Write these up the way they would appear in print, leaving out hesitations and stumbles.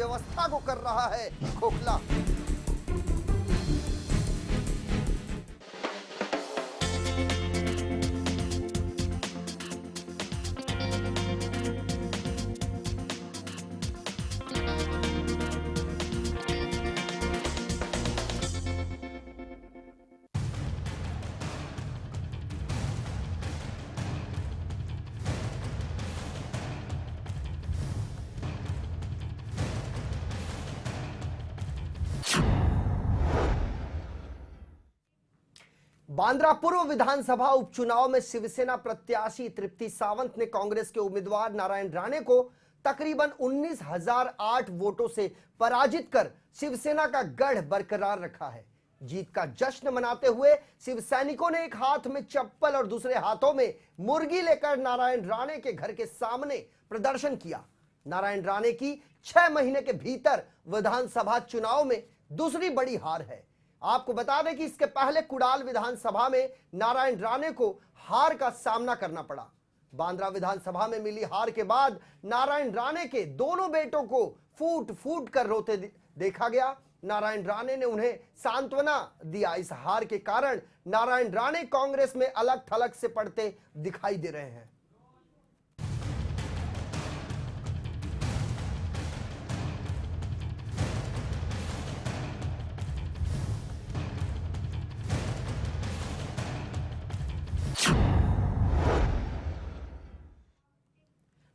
व्यवस्था को कर रहा है खोखला। बांद्रा पूर्व विधानसभा उपचुनाव में शिवसेना प्रत्याशी तृप्ति सावंत ने कांग्रेस के उम्मीदवार नारायण राणे को तकरीबन 19,008 वोटों से पराजित कर शिवसेना का गढ़ बरकरार रखा है। जीत का जश्न मनाते हुए शिव सैनिकों ने एक हाथ में चप्पल और दूसरे हाथों में मुर्गी लेकर नारायण राणे के घर के सामने प्रदर्शन किया। नारायण राणे की 6 महीने के भीतर विधानसभा चुनाव में दूसरी बड़ी हार है। आपको बता दें कि इसके पहले कुडाल विधानसभा में नारायण राणे को हार का सामना करना पड़ा। बांद्रा विधानसभा में मिली हार के बाद नारायण राणे के दोनों बेटों को फूट फूट कर रोते देखा गया। नारायण राणे ने उन्हें सांत्वना दिया। इस हार के कारण नारायण राणे कांग्रेस में अलग थलग से पड़ते दिखाई दे रहे हैं।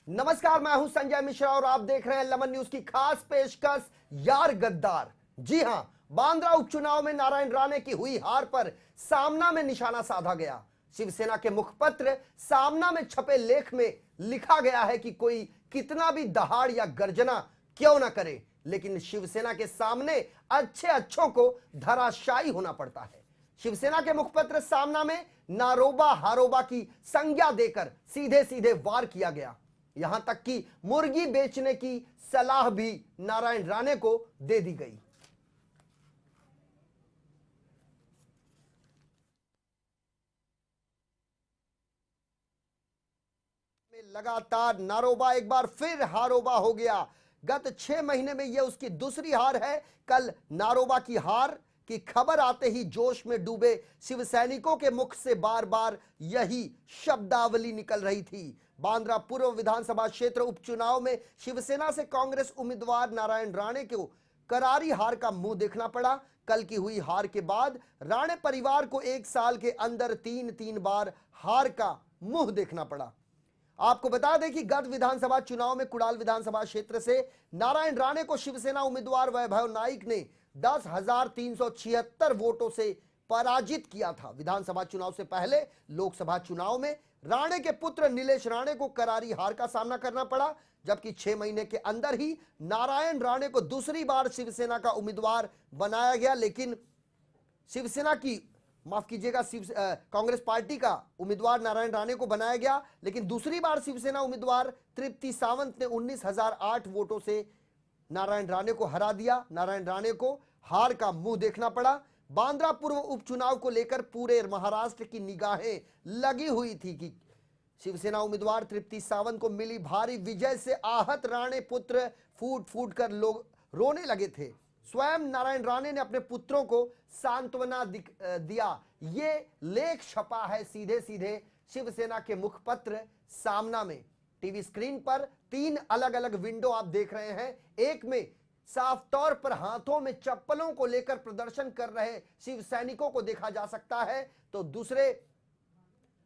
नमस्कार, मैं हूं संजय मिश्रा और आप देख रहे हैं लमन न्यूज की खास पेशकश यार गद्दार। जी हां, बांद्रा उपचुनाव में नारायण राणे की हुई हार पर सामना में निशाना साधा गया। शिवसेना के मुखपत्र सामना में छपे लेख में लिखा गया है कि कोई कितना भी दहाड़ या गर्जना क्यों ना करे, लेकिन शिवसेना के सामने अच्छे अच्छों को धराशायी होना पड़ता है। शिवसेना के मुखपत्र सामना में नारोबा हारोबा की संज्ञा देकर सीधे सीधे वार किया गया। यहां तक कि मुर्गी बेचने की सलाह भी नारायण राणे को दे दी गई। लगातार नारोबा एक बार फिर हारोबा हो गया। गत 6 महीने में यह उसकी दूसरी हार है। कल नारोबा की हार की खबर आते ही जोश में डूबे शिव सैनिकों के मुख से बार बार यही शब्दावली निकल रही थी। बांद्रा पूर्व विधानसभा क्षेत्र उपचुनाव में शिवसेना से कांग्रेस उम्मीदवार नारायण राणे को करारी हार का मुंह देखना पड़ा। कल की हुई हार के बाद राणे परिवार को 1 साल के अंदर 3 बार हार का मुंह देखना पड़ा। आपको बता दें कि गत विधानसभा चुनाव में कुडाल विधानसभा क्षेत्र से नारायण राणे को शिवसेना उम्मीदवार वैभव नाइक ने 10,376 वोटों से पराजित किया था। विधानसभा चुनाव से पहले लोकसभा चुनाव में राणे के पुत्र नीलेश राणे को करारी हार का सामना करना पड़ा, जबकि 6 महीने के अंदर ही नारायण राणे को दूसरी बार शिवसेना का उम्मीदवार बनाया गया। लेकिन शिवसेना की माफ कीजिएगा कांग्रेस पार्टी का उम्मीदवार नारायण राणे को बनाया गया, लेकिन दूसरी बार शिवसेना उम्मीदवार तृप्ति सावंत ने 19,008 वोटों से नारायण राणे को हरा दिया। नारायण राणे को हार का मुंह देखना पड़ा। बांद्रा पूर्व उपचुनाव को लेकर पूरे महाराष्ट्र की निगाहें लगी हुई थी कि शिवसेना उम्मीदवार तृप्ति सावंत को मिली भारी विजय से आहत राणे पुत्र फूट फूट कर लोग रोने लगे थे। स्वयं नारायण राणे ने अपने पुत्रों को सांत्वना दिया। ये लेख छपा है सीधे सीधे शिवसेना के मुखपत्र सामना में। टीवी स्क्रीन पर 3 अलग अलग विंडो आप देख रहे हैं। एक में साफ तौर पर हाथों में चप्पलों को लेकर प्रदर्शन कर रहे शिव सैनिकों को देखा जा सकता है, तो दूसरे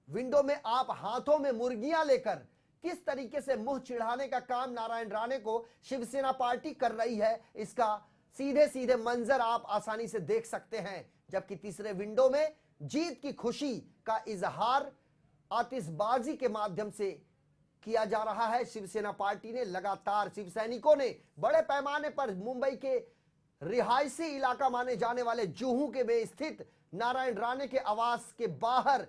विंडो में आप हाथों में मुर्गियां लेकर किस तरीके से मुंह चिढ़ाने का काम नारायण राणे को शिवसेना पार्टी कर रही है, इसका सीधे सीधे मंजर आप आसानी से देख सकते हैं। जबकि तीसरे विंडो में जीत की खुशी का इजहार आतिशबाजी के माध्यम से किया जा रहा है। शिवसेना पार्टी ने लगातार शिव सैनिकों ने बड़े पैमाने पर मुंबई के रिहायशी इलाका माने जाने वाले जुहू के में स्थित नारायण राणे के आवास के बाहर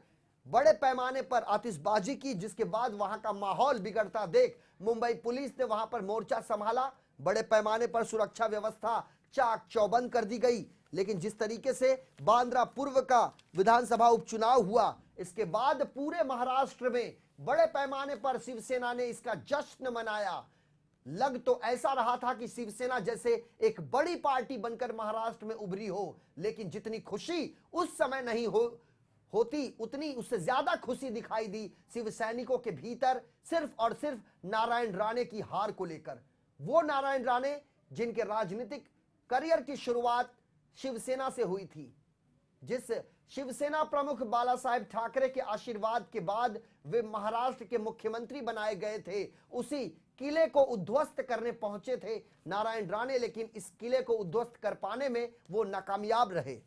बड़े पैमाने पर आतिशबाजी की, जिसके बाद वहां का माहौल बिगड़ता देख मुंबई पुलिस ने वहां पर मोर्चा संभाला। बड़े पैमाने पर सुरक्षा व्यवस्था चाक चौबंद कर दी गई। लेकिन जिस तरीके से बांद्रा पूर्व का विधानसभा उपचुनाव हुआ, इसके बाद पूरे महाराष्ट्र में बड़े पैमाने पर शिवसेना ने इसका जश्न मनाया। लग तो ऐसा रहा था कि शिवसेना जैसे एक बड़ी पार्टी बनकर महाराष्ट्र में उभरी हो, लेकिन जितनी खुशी उस समय नहीं होती उतनी उससे ज्यादा खुशी दिखाई दी शिव सैनिकों के भीतर, सिर्फ और सिर्फ नारायण राणे की हार को लेकर। वो नारायण राणे जिनके राजनीतिक करियर की शुरुआत शिवसेना से हुई थी, जिस शिवसेना प्रमुख बाला साहेब ठाकरे के आशीर्वाद के बाद वे महाराष्ट्र के मुख्यमंत्री बनाए गए थे, उसी किले को उद्ध्वस्त करने पहुंचे थे नारायण राणे, लेकिन इस किले को उद्ध्वस्त कर पाने में वो नाकामयाब रहे।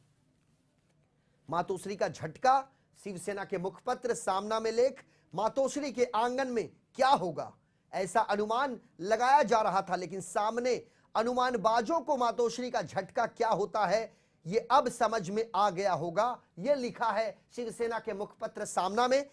मातोश्री का झटका, शिवसेना के मुखपत्र सामना में लेख, मातोश्री के आंगन में क्या होगा, ऐसा अनुमान लगाया जा रहा था, लेकिन सामने अनुमानबाजों को मातोश्री का झटका क्या होता है ये अब समझ में आ गया होगा। यह लिखा है शिवसेना के मुखपत्र सामना में।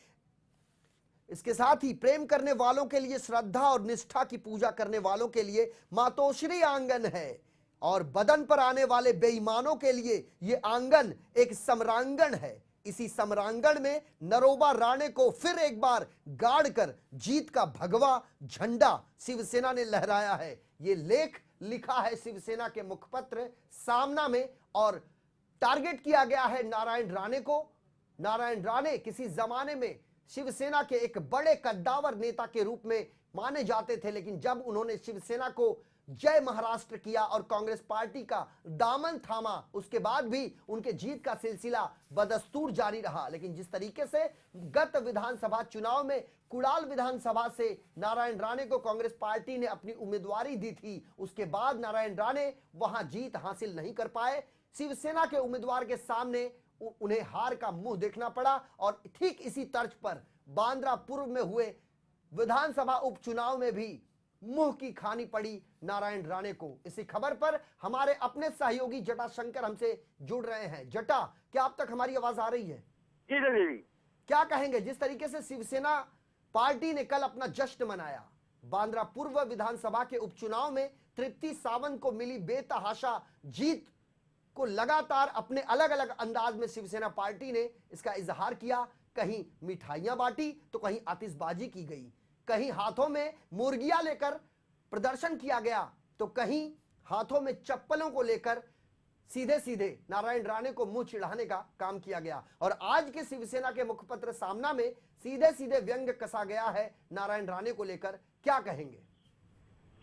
इसके साथ ही प्रेम करने वालों के लिए, श्रद्धा और निष्ठा की पूजा करने वालों के लिए मातोश्री आंगन है, और बदन पर आने वाले बेईमानों के लिए यह आंगन एक सम्रांगण है। इसी सम्रांगण में नरोबा राणे को फिर एक बार गाड़ कर जीत का भगवा झंडा शिवसेना ने लहराया है। यह लेख लिखा है शिवसेना के मुखपत्र सामना में, और टारगेट किया गया है नारायण राणे को। नारायण राणे किसी जमाने में शिवसेना के एक बड़े कद्दावर नेता के रूप में माने जाते थे, लेकिन जब उन्होंने शिवसेना को जय महाराष्ट्र किया और कांग्रेस पार्टी का दामन थामा, उसके बाद भी उनके जीत का सिलसिला बदस्तूर जारी रहा। लेकिन जिस तरीके से गत विधानसभा चुनाव में कुड़ाल विधानसभा से नारायण राणे को कांग्रेस पार्टी ने अपनी उम्मीदवारी दी थी, उसके बाद नारायण राणे वहां जीत हासिल नहीं कर पाए। शिवसेना के उम्मीदवार के सामने उन्हें हार का मुंह देखना पड़ा, और ठीक इसी तर्ज पर बांद्रा पूर्व में हुए विधानसभा उपचुनाव में भी मुंह की खानी पड़ी नारायण राणे को। इसी खबर पर हमारे अपने सहयोगी जटा शंकर हमसे जुड़ रहे हैं। जटा, क्या अब तक हमारी आवाज आ रही है? जी जी। क्या कहेंगे, जिस तरीके से शिवसेना पार्टी ने कल अपना जश्न मनाया, बांद्रा पूर्व विधानसभा के उपचुनाव में तृप्ति सावंत को मिली बेतहाशा जीत को लगातार अपने अलग अलग अंदाज में शिवसेना पार्टी ने इसका इजहार किया। कहीं मिठाइयां बांटी तो कहीं आतिशबाजी की गई, कहीं हाथों में मुर्गियां लेकर प्रदर्शन किया गया, तो कहीं हाथों में चप्पलों को लेकर सीधे सीधे नारायण राणे को मुंह चिढ़ाने का काम किया गया। और आज के शिवसेना के मुखपत्र सामना में सीधे सीधे व्यंग्य कसा गया है नारायण राणे को लेकर। क्या कहेंगे?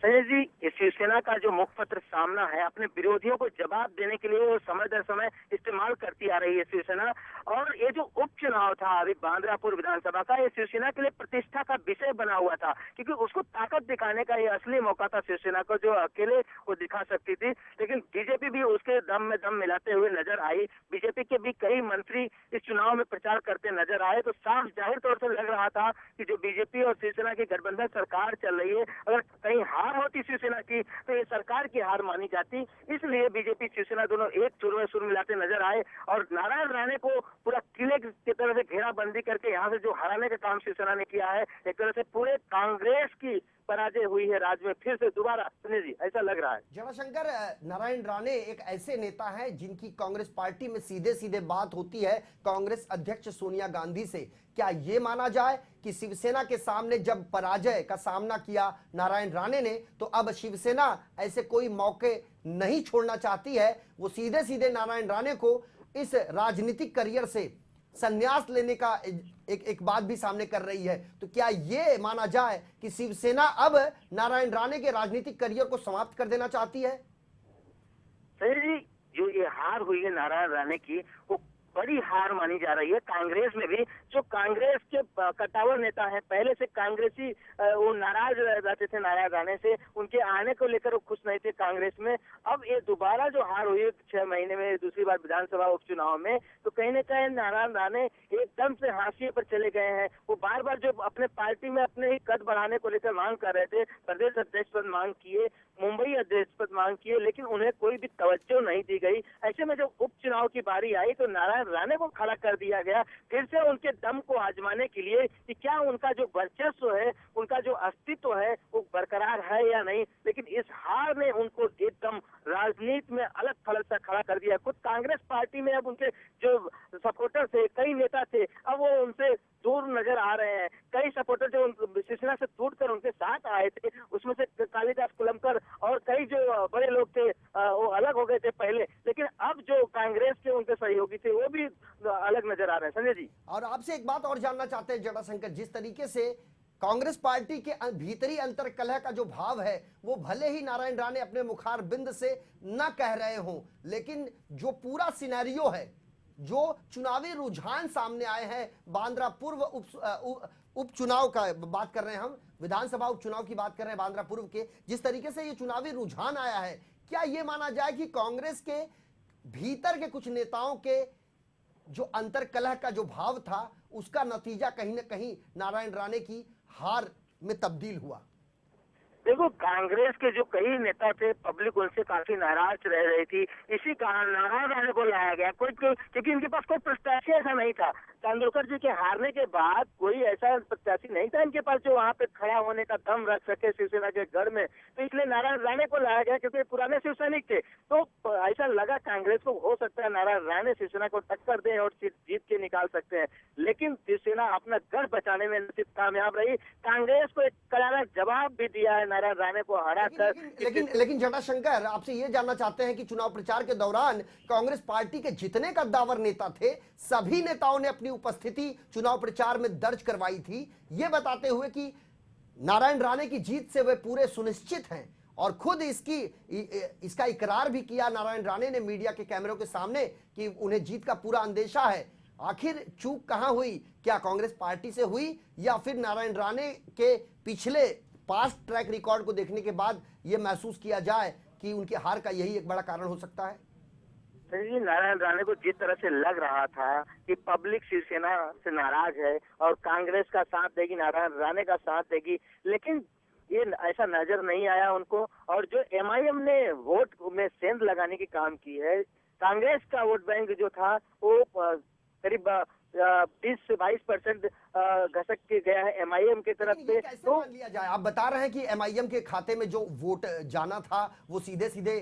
संजय जी, इस शिवसेना का जो मुखपत्र सामना है, अपने विरोधियों को जवाब देने के लिए वो समय दर समय इस्तेमाल करती आ रही है शिवसेना। और ये जो उपचुनाव था अभी बांद्रापुर विधानसभा का, ये शिवसेना के लिए प्रतिष्ठा का विषय बना हुआ था, क्योंकि उसको ताकत दिखाने का ये असली मौका था शिवसेना को, जो अकेले वो दिखा सकती थी। लेकिन बीजेपी भी उसके दम में दम मिलाते हुए नजर आई। बीजेपी के भी कई मंत्री इस चुनाव में प्रचार करते नजर आए, तो साफ जाहिर तौर से लग रहा था कि जो बीजेपी और शिवसेना की गठबंधन सरकार चल रही है, अगर कहीं हार होती शिवसेना की तो ये सरकार की हार मानी जाती। इसलिए बीजेपी शिवसेना दोनों एक सुर में सुर मिलाते नजर आए, और नारायण राणे को पूरा किले की तरह से घेराबंदी करके यहाँ से जो हराने का काम शिवसेना ने किया है, एक तरह से पूरे कांग्रेस की पराजय हुई है राज्य में फिर से दोबारा। सुनिए जी, ऐसा लग रहा है। जटाशंकर, नारायण राणे एक ऐसे नेता हैं जिनकी कांग्रेस पार्टी में सीधे सीधे बात होती है कांग्रेस अध्यक्ष सोनिया गांधी से। क्या यह माना जाए कि शिवसेना के सामने जब पराजय का सामना किया नारायण राणे ने, तो अब शिवसेना ऐसे कोई मौके नहीं छोड़ना चाहती है, वो सीधे सीधे नारायण राणे को इस राजनीतिक करियर से संन्यास लेने का एक बात भी सामने कर रही है? तो क्या यह माना जाए कि शिवसेना अब नारायण राणे के राजनीतिक करियर को समाप्त कर देना चाहती है? सही जी, जो ये हार हुई है नारायण राणे की, वो बड़ी हार मानी जा रही है कांग्रेस में भी। जो कांग्रेस के कट्टावर नेता हैं, पहले से कांग्रेसी वो नाराज रहते थे नारायण राणे से, उनके आने को लेकर वो खुश नहीं थे कांग्रेस में। अब ये दोबारा जो हार हुई है 6 महीने में दूसरी बार विधानसभा उपचुनाव में, तो कहीं ना कहीं नारायण राणे एकदम से हाशिए पर चले गए हैं। वो बार बार जो अपने पार्टी में अपने ही कद बढ़ाने को लेकर मांग कर रहे थे, प्रदेश अध्यक्ष पद मांग किए, मुंबई अध्यक्ष पद मांग की है, लेकिन उन्हें कोई भी तवज्जो नहीं दी गई। ऐसे में जब उपचुनाव की बारी आई तो नारायण राणे को खड़ा कर दिया गया, फिर से उनके दम को आजमाने के लिए कि क्या उनका जो वर्चस्व है, उनका जो अस्तित्व है, वो बरकरार है या नहीं। लेकिन इस हार ने उनको एकदम राजनीति में अलग थलग सा खड़ा कर दिया। खुद कांग्रेस पार्टी में अब उनके जो सपोर्टर थे, कई नेता थे, अब वो उनसे दूर नजर आ रहे हैं। कई सपोर्टर जो शिवसेना से टूटकर उनके साथ आए थे, उसमें से कालिदास कोलंबकर और कई जो बड़े लोग थे वो अलग हो गए थे पहले, लेकिन अब जो कांग्रेस के उनके सहयोगी थे वो भी अलग नजर आ रहे हैं। संजय जी, और आपसे एक बात और जानना चाहते हैं जटाशंकर, जिस तरीके से कांग्रेस पार्टी के भीतरी अंतरकलह का जो भाव है, वो भले ही नारायण राणे अपने मुखार बिंद से न कह रहे हों, लेकिन जो पूरा सिनेरियो है, जो चुनावी रुझान सामने आए हैं, बांद्रा पूर्व उपचुनाव का बात कर रहे हैं, हम विधानसभा उपचुनाव की बात कर रहे हैं बांद्रा पूर्व के, जिस तरीके से ये चुनावी रुझान आया है, क्या ये माना जाए कि कांग्रेस के भीतर के कुछ नेताओं के जो अंतरकलह का जो भाव था, उसका नतीजा कहीं ना कहीं नारायण राणे की हार में तब्दील हुआ? देखो, कांग्रेस के जो कई नेता थे, पब्लिक उनसे काफी नाराज रह रही थी। इसी कारण नारायण राणे को लाया गया, क्योंकि इनके पास कोई प्रत्याशी ऐसा नहीं था। तेंदुलकर जी के हारने के बाद कोई ऐसा प्रत्याशी नहीं था इनके पास जो वहां पे खड़ा होने का दम रख सके शिवसेना के गढ़ में। तो इसलिए नारायण राणे को लाया गया, क्योंकि पुराने शिवसैनिक थे। तो ऐसा लगा कांग्रेस को, हो सकता है नारायण राणे शिवसेना को टक्कर दें और जीत के निकाल सकते हैं। लेकिन शिवसेना अपना गढ़ बचाने में कामयाब रही। कांग्रेस को एक करारा जवाब भी दिया है नारायण राणे को हरा कर। लेकिन जटाशंकर, आपसे ये जानना चाहते हैं कि चुनाव प्रचार के दौरान कांग्रेस पार्टी के जितने कद्दावर नेता थे, सभी नेताओं ने अपनी उपस्थिति चुनाव प्रचार में दर्ज करवाई थी, ये बताते हुए कि नारायण राणे की जीत से वे पूरे सुनिश्चित हैं, और खुद इसका इकरार भी किया नारायण राणे ने मीडिया के कैमरों के सामने कि उन्हें जीत का पूरा अंदेशा है। आखिर चूक कहां हुई? क्या कांग्रेस पार्टी से हुई, या फिर नारायण राणे के पिछले पास्ट ट्रैक रिकॉर्ड को देखने के बाद यह महसूस किया जाए कि उनके हार का यही एक बड़ा कारण हो सकता है? नारायण राणे को जिस तरह से लग रहा था कि पब्लिक शिवसेना से नाराज है और कांग्रेस का साथ देगी, नारायण राणे का साथ देगी, लेकिन ये ऐसा नजर नहीं आया उनको। और जो एमआईएम ने वोट में सेंध लगाने की काम की है, कांग्रेस का वोट बैंक जो था वो करीब 20 से 22% घसक के गया है एमआईएम की तरफ से। तो मान लिया जाए, आप बता रहे हैं कि एमआईएम के खाते में जो वोट जाना था वो सीधे सीधे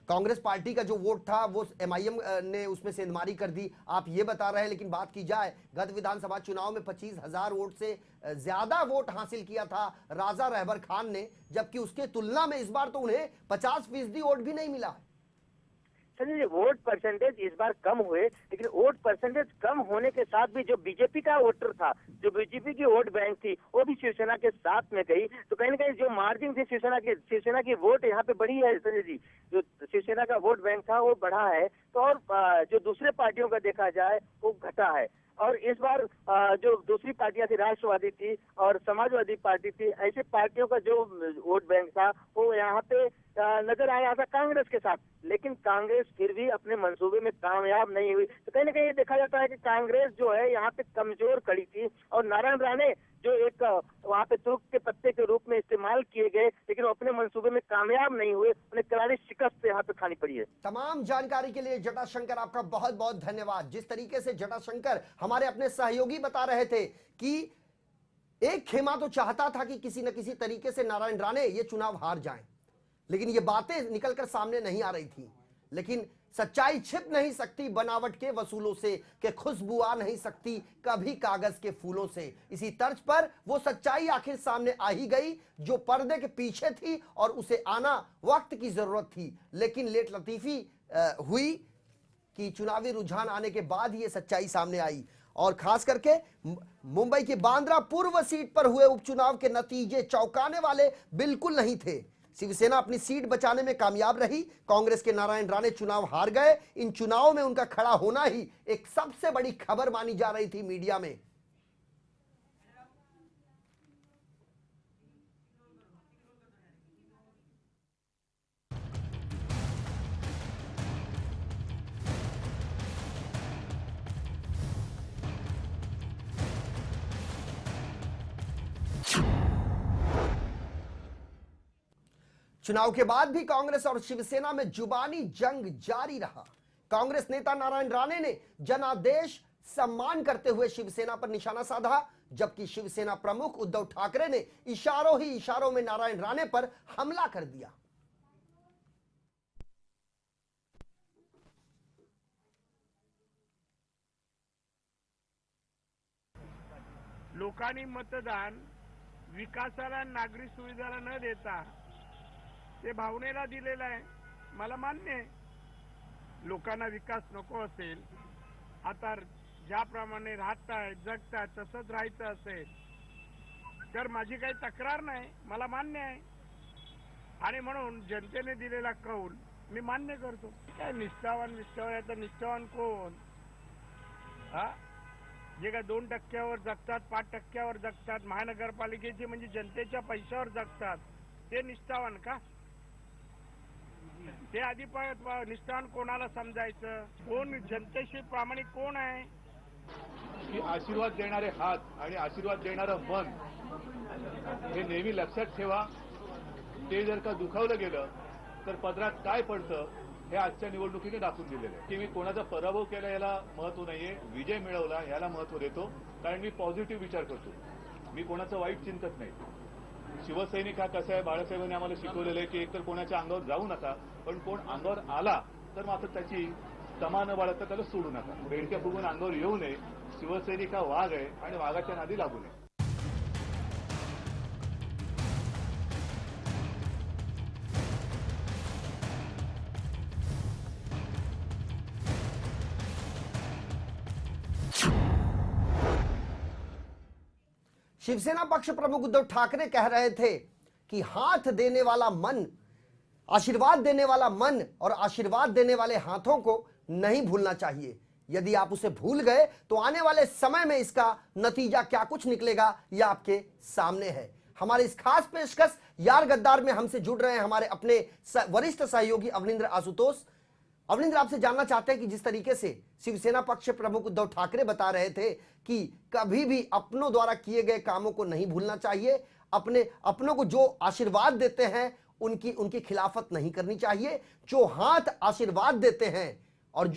कांग्रेस पार्टी का जो वोट था वो एमआईएम ने उसमें सेंधमारी कर दी, आप ये बता रहे हैं। लेकिन बात की जाए, गत विधानसभा चुनाव में 25,000 वोट से ज्यादा वोट हासिल किया था राजा रहबर खान ने, जबकि उसके तुलना में इस बार तो उन्हें 50% वोट भी नहीं मिला। चलिए, वोट परसेंटेज इस बार कम हुए, लेकिन वोट परसेंटेज कम होने के साथ भी जो बीजेपी का वोटर था, जो बीजेपी की वोट बैंक थी, वो भी शिवसेना के साथ में गई। तो कहीं ना कहीं जो मार्जिन थी शिवसेना की वोट यहाँ पे बढ़ी है संजय जी। जो शिवसेना का वोट बैंक था वो बढ़ा है, तो और जो दूसरे पार्टियों का देखा जाए वो घटा है। और इस बार जो दूसरी पार्टियां थी, राष्ट्रवादी थी और समाजवादी पार्टी थी, ऐसे पार्टियों का जो वोट बैंक था वो यहाँ पे नजर आ रहा था कांग्रेस के साथ। लेकिन कांग्रेस फिर भी अपने मंसूबे में कामयाब नहीं हुई। तो कहीं ना कहीं देखा जाता है कि कांग्रेस जो है यहाँ पे कमजोर खड़ी थी, और नारायण राणे जो एक वहाँ पे तुर्क के पत्ते के रूप में इस्तेमाल किए गए, लेकिन वो अपने मंसूबे में कामयाब नहीं हुए, उन्हें करारी शिकस्त यहाँ पे खानी पड़ी है। तमाम जानकारी के लिए जटाशंकर आपका बहुत बहुत धन्यवाद। जिस तरीके से जटाशंकर हमारे अपने सहयोगी बता रहे थे कि एक खेमा तो चाहता था कि किसी न किसी तरीके से नारायण राणे ये चुनाव हार जाएं, लेकिन ये बातें निकलकर सामने नहीं आ रही थी। लेकिन सच्चाई छिप नहीं सकती बनावट के वसूलों से, कि खुशबू आ नहीं सकती कभी कागज के फूलों से। इसी तर्ज पर वो सच्चाई आखिर सामने आ ही गई जो पर्दे के पीछे थी, और उसे आना वक्त की जरूरत थी। लेकिन लेट लतीफी हुई कि चुनावी रुझान आने के बाद ये सच्चाई सामने आई, और खास करके मुंबई की बांद्रा पूर्व सीट पर हुए उपचुनाव के नतीजे चौंकाने वाले बिल्कुल नहीं थे। शिवसेना अपनी सीट बचाने में कामयाब रही, कांग्रेस के नारायण राणे चुनाव हार गए। इन चुनावों में उनका खड़ा होना ही एक सबसे बड़ी खबर मानी जा रही थी मीडिया में। चुनाव के बाद भी कांग्रेस और शिवसेना में जुबानी जंग जारी रहा। कांग्रेस नेता नारायण राणे ने जनादेश सम्मान करते हुए शिवसेना पर निशाना साधा, जबकि शिवसेना प्रमुख उद्धव ठाकरे ने इशारों ही इशारों में नारायण राणे पर हमला कर दिया। लोकांनी मतदान विकासाला नागरी सुविधाला न देता ते भावनेला दिलेलं आहे, मला मान्य आहे। लोकांना विकास नको असेल, आता ज्याप्रमाणे राहतायत जगतायत तसंच राहायचं असेल तर माझी काही तक्रार नाही, मला मान्य आहे। आणि म्हणून जनतेने दिलेला कौल मी मान्य करतो। काय निष्ठावान तर निष्ठावान कोण? जे काय 2% जगतात, 5% जगतात, महानगरपालिकेचे म्हणजे जनतेच्या पैशावर जगतात, ते निष्ठावान का? ते आधी निष्ठावान कोणाला समजायचं? कोण जनतेशी प्रामाणिक कोण आहे? की आशीर्वाद देणारे हात आणि आशीर्वाद देणारं मन हे नेहमी लक्षात ठेवा। ते जर का दुखावलं गेलं तर पदरात काय पडतं हे आजच्या निवडणुकीने दाखवून दिलेलं आहे। की मी कोणाचा पराभव केला याला महत्व नाहीये, विजय मिळवला याला महत्व देतो, कारण मी पॉझिटिव्ह विचार करतो, मी कोणाचं वाईट चिंतत नाही। शिवसैनिक हा कसा आहे, बाळासाहेबांनी आम्हाला शिकवलेलं आहे की एकतर कोणाच्या अंगावर जाऊ नका, पण कोण अंगावर आला तर मात्र त्याची तमा न बाळगता त्याला सोडू नका, बेडक्या फुगून अंगावर येऊ नये। शिवसैनिक हा वाघ आहे आणि वाघाच्या नादी लागू नये। शिवसेना पक्ष प्रमुख उद्धव ठाकरे कह रहे थे कि हाथ देने वाला मन, आशीर्वाद देने वाला मन और आशीर्वाद देने वाले हाथों को नहीं भूलना चाहिए। यदि आप उसे भूल गए तो आने वाले समय में इसका नतीजा क्या कुछ निकलेगा यह आपके सामने है। हमारे इस खास पेशकश यार गद्दार में हमसे जुड़ रहे हैं हमारे अपने वरिष्ठ सहयोगी अवनिंद्र आशुतोष। अवनिंद्र, आपसे जानना चाहते हैं कि जिस तरीके से शिवसेना पक्ष प्रमुख उद्धव ठाकरे बता रहे थे कि कभी भी अपनों द्वारा किए गए कामों को नहीं भूलना चाहिए, अपनों को जो आशीर्वाद देते हैं उनकी खिलाफत नहीं करनी चाहिए, जो हाथ आशीर्वाद देते हैं और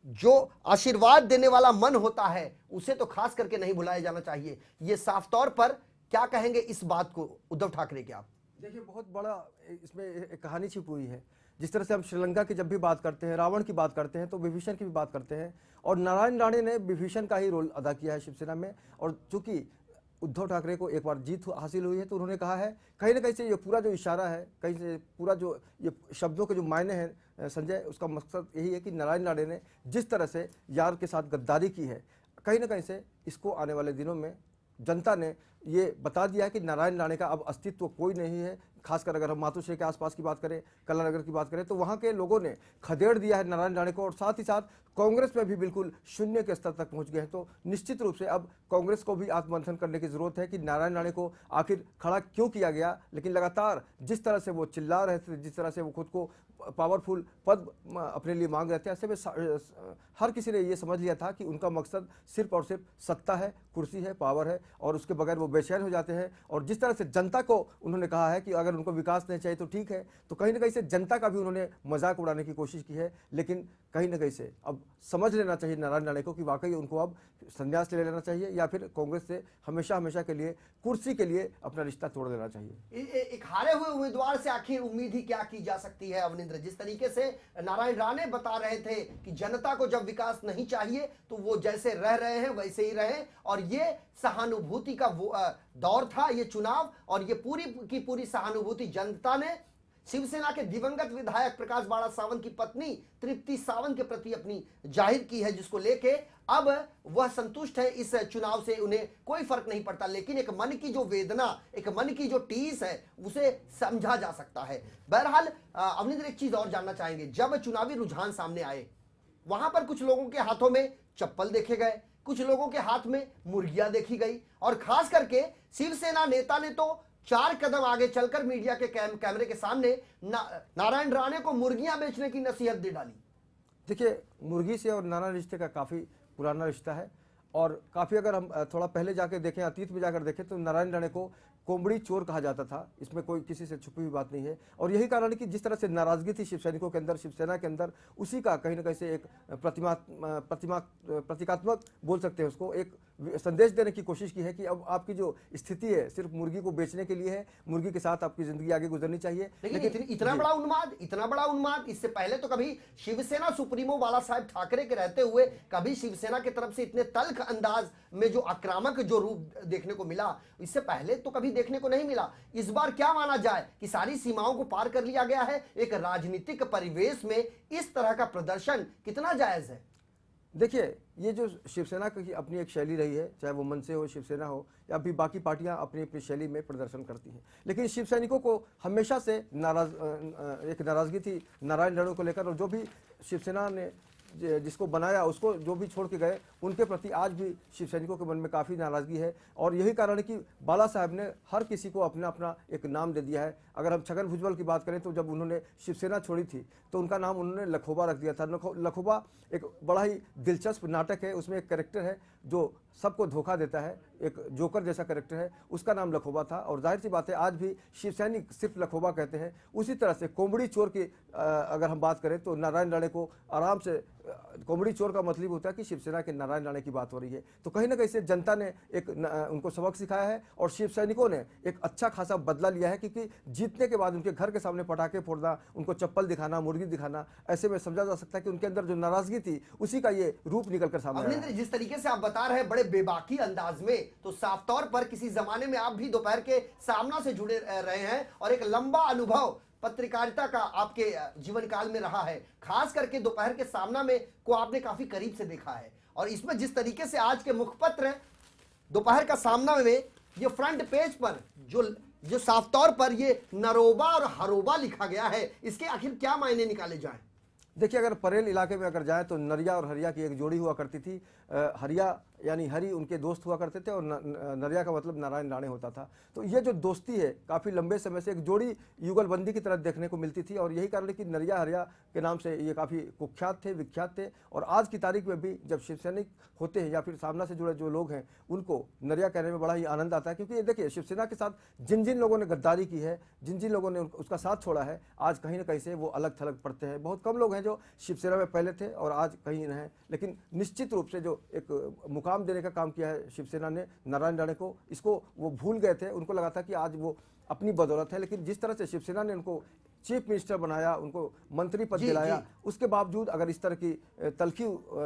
जो आशीर्वाद देने वाला मन होता है उसे तो खास करके नहीं भुलाया जाना चाहिए। ये साफ तौर पर क्या कहेंगे इस बात को उद्धव ठाकरे के आप? देखिए, बहुत बड़ा इसमें एक कहानी छिपी हुई है। जिस तरह से हम श्रीलंका की जब भी बात करते हैं, रावण की बात करते हैं, तो विभीषण की भी बात करते हैं, और नारायण राणे ने विभीषण का ही रोल अदा किया है शिवसेना में। और चूंकि उद्धव ठाकरे को एक बार जीत हासिल हुई है तो उन्होंने कहा है कहीं ना कहीं से ये पूरा जो इशारा है, कहीं से पूरा जो ये शब्दों के जो मायने हैं संजय, उसका मकसद यही है कि नारायण राणे ने जिस तरह से यार के साथ गद्दारी की है, कहीं ना कहीं से इसको आने वाले दिनों में जनता ने ये बता दिया है कि नारायण राणे का अब अस्तित्व कोई नहीं है। खासकर अगर हम मातोश्री के आसपास की बात करें, कला नगर की बात करें, तो वहाँ के लोगों ने खदेड़ दिया है नारायण राणे को, और साथ ही साथ कांग्रेस में भी बिल्कुल शून्य के स्तर तक पहुंच गए हैं। तो निश्चित रूप से अब कांग्रेस को भी आत्ममंथन करने की जरूरत है कि नारायण राणे को आखिर खड़ा क्यों किया गया। लेकिन लगातार जिस तरह से वो चिल्ला रहे थे, जिस तरह से वो खुद को पावरफुल पद अपने लिए मांग रहे थे, ऐसे में हर किसी ने ये समझ लिया था कि उनका मकसद सिर्फ और सिर्फ सत्ता है, कुर्सी है, पावर है, और उसके बगैर वो बेचैन हो जाते हैं। और जिस तरह से जनता को उन्होंने कहा है कि अगर उनको विकास नहीं चाहिए तो ठीक है, तो कहीं ना कहीं से जनता का भी उन्होंने मजाक उड़ाने की कोशिश की है। लेकिन कहीं ना कहीं से अब समझ लेना चाहिए नारायण राणे को कि वाकई उनको अब संन्यास ले लेना चाहिए, या फिर कांग्रेस से हमेशा हमेशा के लिए, कुर्सी के लिए अपना रिश्ता तोड़ देना चाहिए। एक हारे हुए उम्मीदवार से आखिर उम्मीद ही क्या की जा सकती है अवनिंद्र? जिस तरीके से नारायण राणे बता रहे थे कि जनता को जब विकास नहीं चाहिए तो वो जैसे रह रहे हैं वैसे ही रहे, और ये सहानुभूति का वो दौर था ये चुनाव, और ये पूरी की पूरी सहानुभूति जनता ने शिवसेना के दिवंगत विधायक प्रकाश बाड़ा सावंत की पत्नी तृप्ति सावंत के प्रति अपनी जाहिर की है, जिसको लेके अब वह संतुष्ट है। इस चुनाव से उन्हें कोई फर्क नहीं पड़ता, लेकिन एक मन की जो वेदना, एक मन की जो टीस है उसे समझा जा सकता है। बहरहाल अवनिंद्र, एक चीज और जानना चाहेंगे, जब चुनावी रुझान सामने आए वहां पर कुछ लोगों के हाथों में चप्पल देखे गए, कुछ लोगों के हाथ में मुर्गियां देखी गई, और खास करके शिवसेना नेता ने तो 4 कदम आगे चलकर मीडिया के कैमरे के सामने नारायण राणे को मुर्गियां बेचने की नसीहत दे डाली। देखिए, मुर्गी से और नारायण रिश्ते का काफ़ी पुराना रिश्ता है, और काफ़ी अगर हम थोड़ा पहले जाकर देखें, अतीत में जाकर देखें, तो नारायण राणे को कोंबड़ी चोर कहा जाता था। इसमें कोई किसी से छुपी हुई बात नहीं है। और यही कारण है कि जिस तरह से नाराजगी थी शिव सैनिकों के अंदर, शिवसेना के अंदर, उसी का कहीं ना कहीं से एक प्रतीकात्मक बोल सकते हैं उसको, एक संदेश देने की कोशिश की है कि अब आपकी जो स्थिति है सिर्फ मुर्गी को बेचने के लिए है, मुर्गी के साथ आपकी जिंदगी आगे गुजरनी चाहिए। लेकिन इतना बड़ा उन्माद इससे पहले तो कभी शिवसेना सुप्रीमो बाला साहेब ठाकरे के रहते हुए कभी शिवसेना की तरफ से इतने तल्ख अंदाज में जो आक्रामक जो रूप देखने को मिला, इससे पहले तो कभी देखने को नहीं मिला। इस बार क्या माना जाए कि सारी सीमाओं को पार कर लिया गया है? एक राजनीतिक परिवेश में इस तरह का प्रदर्शन कितना जायज है? देखिए, ये जो शिवसेना की अपनी एक शैली रही है, चाहे वो मनसे हो, शिवसेना हो, या भी बाकी पार्टियां अपनी अपनी शैली में प्रदर्शन करती हैं, लेकिन शिव सैनिकों को हमेशा से एक नाराजगी थी नारायण राणे को लेकर। और जो भी शिवसेना ने जिसको बनाया, उसको जो भी छोड़ के गए, उनके प्रति आज भी शिव सैनिकों के मन में काफ़ी नाराज़गी है। और यही कारण है कि बाला साहब ने हर किसी को अपना अपना एक नाम दे दिया है। अगर हम छगन भुजबल की बात करें तो जब उन्होंने शिवसेना छोड़ी थी तो उनका नाम उन्होंने लखोबा रख दिया था। लखोबा एक बड़ा ही दिलचस्प नाटक है, उसमें एक कैरेक्टर है जो सबको धोखा देता है, एक जोकर जैसा कैरेक्टर है, उसका नाम लखोबा था। और जाहिर सी बात है आज भी शिव सैनिक सिर्फ लखोबा कहते हैं। उसी तरह से कोंबड़ी चोर की अगर हम बात करें तो नारायण राणे को आराम से, कोंबड़ी चोर का मतलब होता है कि शिवसेना के नारायण राणे की बात हो रही है। तो कहीं ना कहीं से जनता ने एक उनको सबक सिखाया है और शिव सैनिकों ने एक अच्छा खासा बदला लिया है, क्योंकि जीतने के बाद उनके घर के सामने पटाखे फोड़ना, उनको चप्पल दिखाना, मुर्गी दिखाना, ऐसे में समझा जा सकता है कि उनके अंदर जो नाराजगी थी उसी का ये रूप निकल कर सामने आया। अमरिंदर, जिस तरीके से आप बता रहे हैं बड़े बेबाकी अंदाज में, तो साफ तौर पर किसी जमाने में आप भी दोपहर के सामना से जुड़े रहे हैं और एक लंबा अनुभव पत्रकारिता का आपके जीवन काल में रहा है। खास करके दोपहर के सामना में को आपने काफी करीब से देखा है। और इसमें जिस तरीके से आज के मुखपत्र दोपहर का सामना में ये फ्रंट पेज पर जो साफ तौर पर ये नरोबा और हरोबा लिखा गया है, इसके आखिर क्या मायने निकाले जाएं? देखिए, अगर परेल इलाके में अगर जाएं तो नरिया और हरिया की एक जोड़ी हुआ करती थी। हरिया यानी हरि उनके दोस्त हुआ करते थे और नरिया का मतलब नारायण राणे होता था। तो ये जो दोस्ती है काफ़ी लंबे समय से एक जोड़ी युगलबंदी की तरह देखने को मिलती थी। और यही कारण है कि नरिया हरिया के नाम से ये काफ़ी कुख्यात थे, विख्यात थे। और आज की तारीख में भी जब शिव सैनिक होते हैं या फिर सामना से जुड़े जो लोग हैं उनको नरिया कहने में बड़ा ही आनंद आता है, क्योंकि ये देखिए शिवसेना के साथ जिन जिन लोगों ने गद्दारी की है, जिन जिन लोगों ने उसका साथ छोड़ा है, आज कहीं ना कहीं से वो अलग थलग पड़ते हैं। बहुत कम लोग हैं जो शिवसेना में पहले थे और आज कहीं नहीं, लेकिन निश्चित रूप से जो एक मुकाम देने का काम किया है शिवसेना ने नारायण राणे को, इसको वो भूल गए थे। उनको लगा था कि आज वो अपनी बदौलत है, लेकिन जिस तरह से शिवसेना ने उनको चीफ मिनिस्टर बनाया, उनको मंत्री पद दिलाया, उसके बावजूद अगर इस तरह की तलखी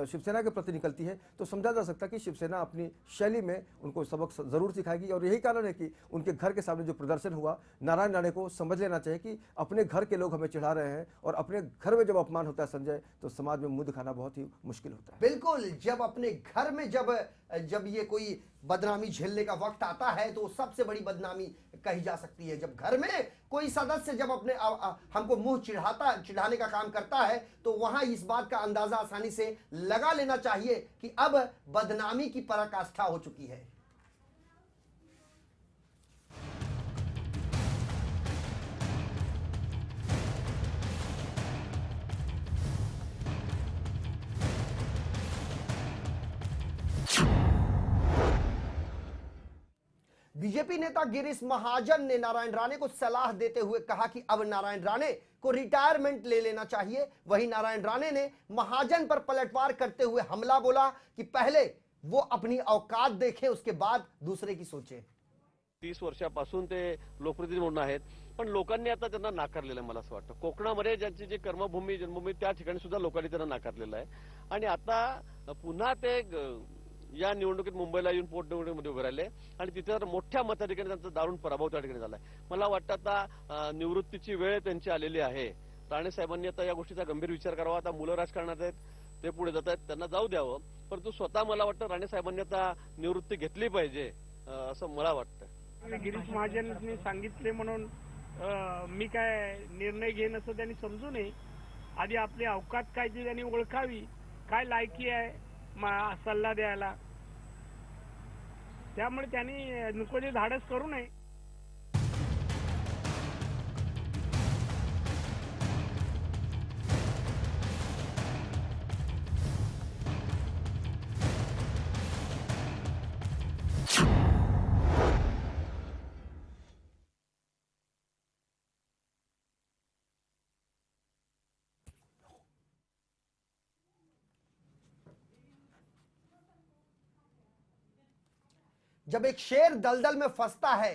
शिवसेना के प्रति निकलती है तो समझा जा सकता है कि शिवसेना अपनी शैली में उनको सबक जरूर सिखाएगी। और यही कारण है कि उनके घर के सामने जो प्रदर्शन हुआ, नारायण राणे को समझ लेना चाहिए कि अपने घर के लोग हमें चिढ़ा रहे हैं और अपने घर में जब अपमान होता है संजय, तो समाज में मुंह दिखाना बहुत ही मुश्किल होता है। बिल्कुल, जब अपने घर में जब ये कोई बदनामी झेलने का वक्त आता है तो सबसे बड़ी बदनामी कही जा सकती है। जब घर में कोई सदस्य जब अपने हमको मुंह चिढ़ाने का काम करता है तो वहां इस बात का अंदाजा आसानी से लगा लेना चाहिए कि अब बदनामी की पराकाष्ठा हो चुकी है। बीजेपी नेता गिरीश महाजन ने नारायण राणे को सलाह देते हुए कहा कि अब नारायण राणे को रिटायरमेंट ले लेना चाहिए। वहीं नारायण राणे ने महाजन पर पलटवार करते हुए हमला बोला कि पहले वो अपनी औकात देखें, उसके बाद दूसरे की सोचें। 30 वर्षापासून ते लोकप्रतिनिधी म्हणून आहेत, पण लोकांनी आता त्यांना नाकारलेलं आहे। मला असं वाटतं कोकणामध्ये ज्यांची जी कर्मभूमी जन्मभूमी त्या ठिकाणी सुद्धा लोकांनी त्यांना नाकारलेलं आहे आणि आता पुन्हा ते या निवडणुकीत मुंबईला येऊन पोटनिवडणुकीमध्ये उभे राहिले आणि तिथे मोठ्या मताधिक्याने त्यांचा दारुण पराभव त्या ठिकाणी झालाय। मला वाटतं आता निवृत्तीची वेळ त्यांची आलेली आहे। राणे साहेबांनी आता या गोष्टीचा गंभीर विचार करावा। आता मुलं राजकारणात आहेत, ते पुढे जात आहेत, त्यांना जाऊ द्यावं, परंतु स्वतः मला वाटतं राणे साहेबांनी आता निवृत्ती घेतली पाहिजे असं मला वाटतं। गिरीश महाजननी सांगितले म्हणून मी काय निर्णय घेईन असं त्यांनी समजू नये। आधी आपली अवकात काय ती त्यांनी ओळखावी, काय लायकी आहे सल्ला द्यायला, त्यामुळे त्यांनी नको ते धाडस करू नये। जब एक शेर दलदल में फंसता है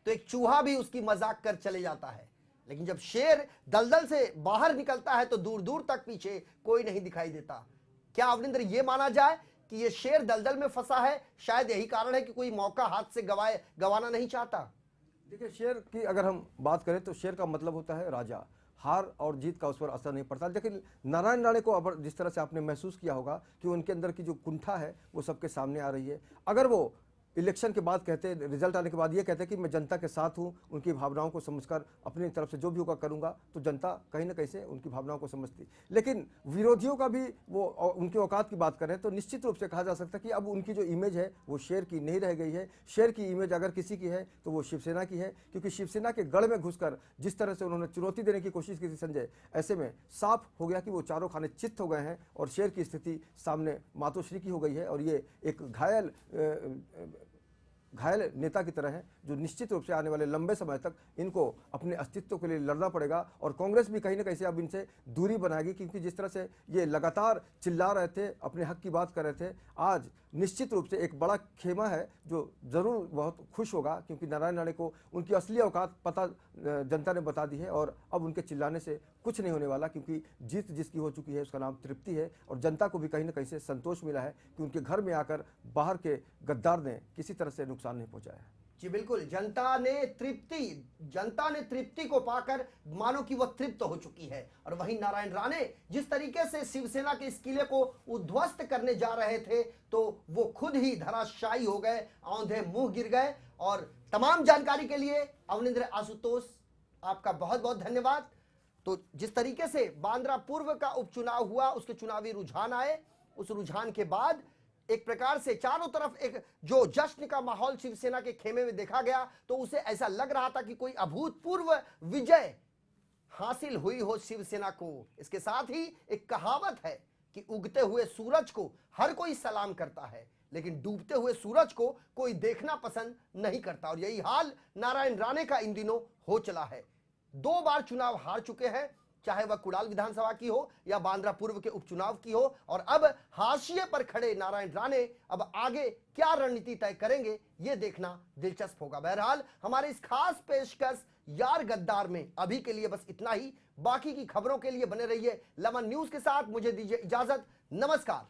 तो एक चूहा भी उसकी मजाक कर चले जाता है, लेकिन जब शेर दलदल से बाहर निकलता है तो दूर दूर तक पीछे कोई नहीं दिखाई देता। क्या अवनिंद्र ये माना जाए कि ये शेर दलदल में फंसा है, शायद यही कारण है कि कोई मौका हाथ से गवाना नहीं चाहता? देखिए, शेर की अगर हम बात करें तो शेर का मतलब होता है राजा। हार और जीत का उस पर असर नहीं पड़ता। लेकिन नारायण राणे को अब जिस तरह से आपने महसूस किया होगा कि उनके अंदर की जो कुंठा है वो सबके सामने आ रही है। अगर वो इलेक्शन के बाद कहते, रिजल्ट आने के बाद ये कहते कि मैं जनता के साथ हूँ, उनकी भावनाओं को समझकर अपनी तरफ से जो भी होगा करूँगा, तो जनता कहीं ना कहीं से उनकी भावनाओं को समझती। लेकिन विरोधियों का भी वो उनकी औकात की बात करें तो निश्चित रूप से कहा जा सकता है कि अब उनकी जो इमेज है वो शेर की नहीं रह गई है। शेर की इमेज अगर किसी की है तो वो शिवसेना की है, क्योंकि शिवसेना के गढ़ में घुसकर जिस तरह से उन्होंने चुनौती देने की कोशिश की थी संजय, ऐसे में साफ हो गया कि वो चारों खाने चित्त हो गए हैं और शेर की स्थिति सामने मातोश्री की हो गई है। और ये एक घायल नेता की तरह है जो निश्चित रूप से आने वाले लंबे समय तक इनको अपने अस्तित्व के लिए लड़ना पड़ेगा। और कांग्रेस भी कहीं ना कहीं से अब इनसे दूरी बनाएगी, क्योंकि जिस तरह से ये लगातार चिल्ला रहे थे, अपने हक की बात कर रहे थे, आज निश्चित रूप से एक बड़ा खेमा है जो जरूर बहुत खुश होगा, क्योंकि नारायण राणे को उनकी असली औकात पता जनता ने बता दी है। और अब उनके चिल्लाने से कुछ नहीं होने वाला, क्योंकि जीत जिसकी हो चुकी है उसका नाम तृप्ति है। और जनता को भी कहीं ना कहीं से संतोष मिला है कि उनके घर में आकर बाहर के गद्दार ने किसी तरह से नुकसान नहीं पहुंचाया। जी बिल्कुल, जनता ने तृप्ति को पाकर मानो कि वह तृप्त हो चुकी है। और वहीं नारायण राणे जिस तरीके से शिवसेना के इस किले को उद्ध्वस्त करने जा रहे थे तो वो खुद ही धराशायी हो गए, औंधे मुंह गिर गए। और तमाम जानकारी के लिए अवनिंद्र आशुतोष आपका बहुत बहुत धन्यवाद। तो जिस तरीके से बांद्रा पूर्व का उपचुनाव हुआ, उसके चुनावी रुझान आए, उस रुझान के बाद एक प्रकार से चारों तरफ एक जो जश्न का माहौल शिवसेना के खेमे में देखा गया, तो उसे ऐसा लग रहा था कि कोई अभूतपूर्व विजय हासिल हुई हो शिवसेना को। इसके साथ ही एक कहावत है कि उगते हुए सूरज को हर कोई सलाम करता है, लेकिन डूबते हुए सूरज को कोई देखना पसंद नहीं करता। और यही हाल नारायण राणे का इन दिनों हो चला है। 2 बार चुनाव हार चुके हैं, चाहे वह कुडाल विधानसभा की हो या बांद्रा पूर्व के उपचुनाव की हो। और अब हाशिए पर खड़े नारायण राणे अब आगे क्या रणनीति तय करेंगे, यह देखना दिलचस्प होगा। बहरहाल हमारे इस खास पेशकश यार गद्दार में अभी के लिए बस इतना ही। बाकी की खबरों के लिए बने रहिए लमन न्यूज के साथ। मुझे दीजिए इजाजत, नमस्कार।